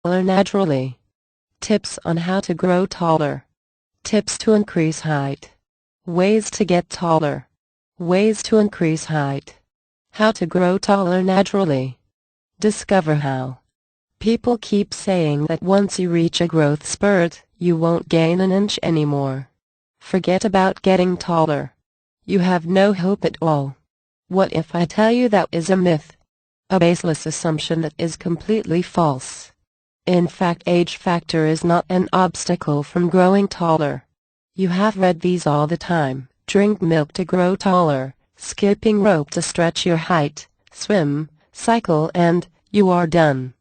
naturally. Tips on how to grow taller. Tips to increase height. Ways to get taller. Ways to increase height. How to grow taller naturally. Discover how. People keep saying that once you reach a growth spurt, you won't gain an inch anymore. Forget about getting taller. You have no hope at all. What if I tell you that is a myth? A baseless assumption that is completely false. In fact, age factor is not an obstacle from growing taller. You have read these all the time. Drink milk to grow taller, skipping rope to stretch your height, swim, cycle, and you are done.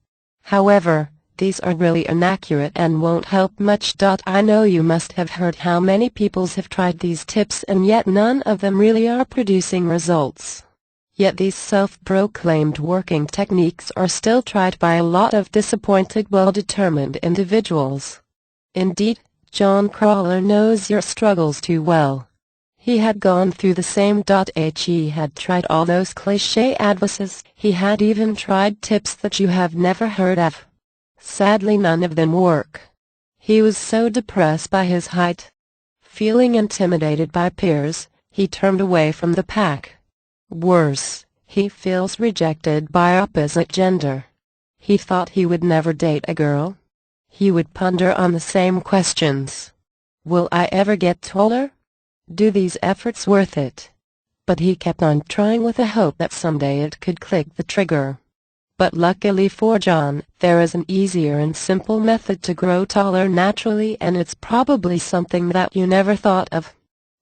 However, these are really inaccurate and won't help much. I know you must have heard how many people have tried these tips and yet none of them really are producing results. Yet these self-proclaimed working techniques are still tried by a lot of disappointed, well-determined individuals. Indeed, John Crawler knows your struggles too well. He had gone through the same. He had tried all those cliché advices. He had even tried tips that you have never heard of. Sadly, none of them work. He was so depressed by his height. Feeling intimidated by peers, he turned away from the pack. Worse, he feels rejected by opposite gender. He thought he would never date a girl. He would ponder on the same questions. Will I ever get taller? Do these efforts worth it? But he kept on trying with the hope that someday it could click the trigger. But luckily for John, there is an easier and simple method to grow taller naturally, and it's probably something that you never thought of.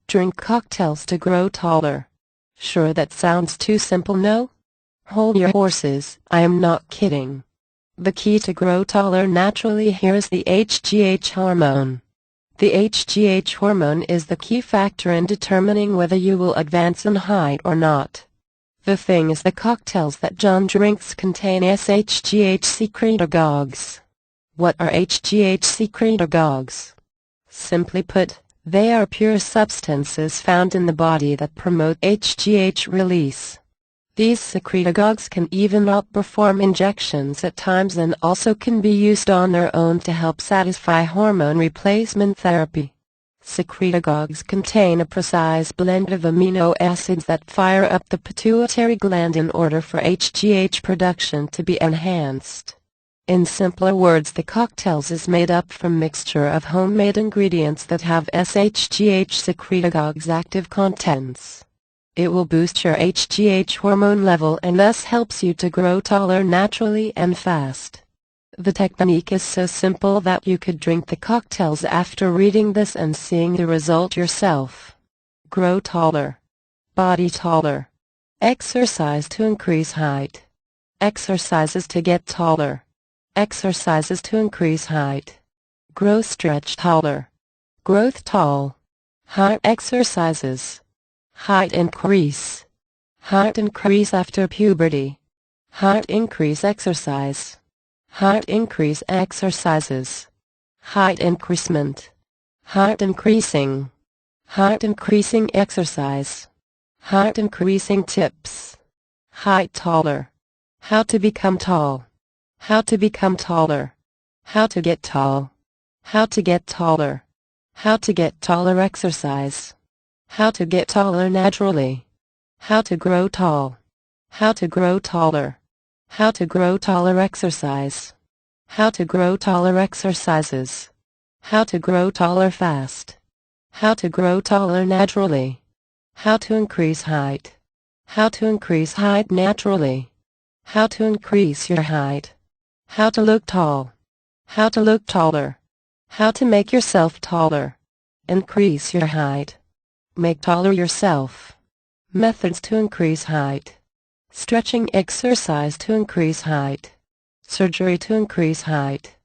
Drink cocktails to grow taller. Sure, that sounds too simple, no? Hold your horses, I am not kidding. The key to grow taller naturally here is the HGH hormone. The HGH hormone is the key factor in determining whether you will advance in height or not. The thing is, the cocktails that John drinks contain SHGH secretagogues. What are HGH secretagogues? Simply put, they are pure substances found in the body that promote HGH release. These secretagogues can even outperform injections at times and also can be used on their own to help satisfy hormone replacement therapy. Secretagogues contain a precise blend of amino acids that fire up the pituitary gland in order for HGH production to be enhanced. In simpler words, the cocktails is made up from mixture of homemade ingredients that have SHGH secretagogues active contents. It will boost your HGH hormone level and thus helps you to grow taller naturally and fast. The technique is so simple that you could drink the cocktails after reading this and seeing the result yourself. Grow taller. Body taller. Exercise to increase height. Exercises to get taller. Exercises to increase height. Grow stretch taller. Growth tall. Height exercises. Height increase. Height increase after puberty. Height increase exercise. Height increase exercises. Height increasement. Height increasing. Height increasing exercise. Height increasing tips. Height taller. How to become tall. How to become taller. How to get tall. How to get taller. How to get taller exercise. How to get taller naturally. How to grow tall. How to grow taller. How to grow taller exercise. How to grow taller exercises. How to grow taller fast. How to grow taller naturally. How to increase height. How to increase height naturally. How to increase your height. How to look tall. How to look taller. How to make yourself taller. Increase your height. Make taller yourself. Methods to increase height. Stretching exercise to increase height. Surgery to increase height.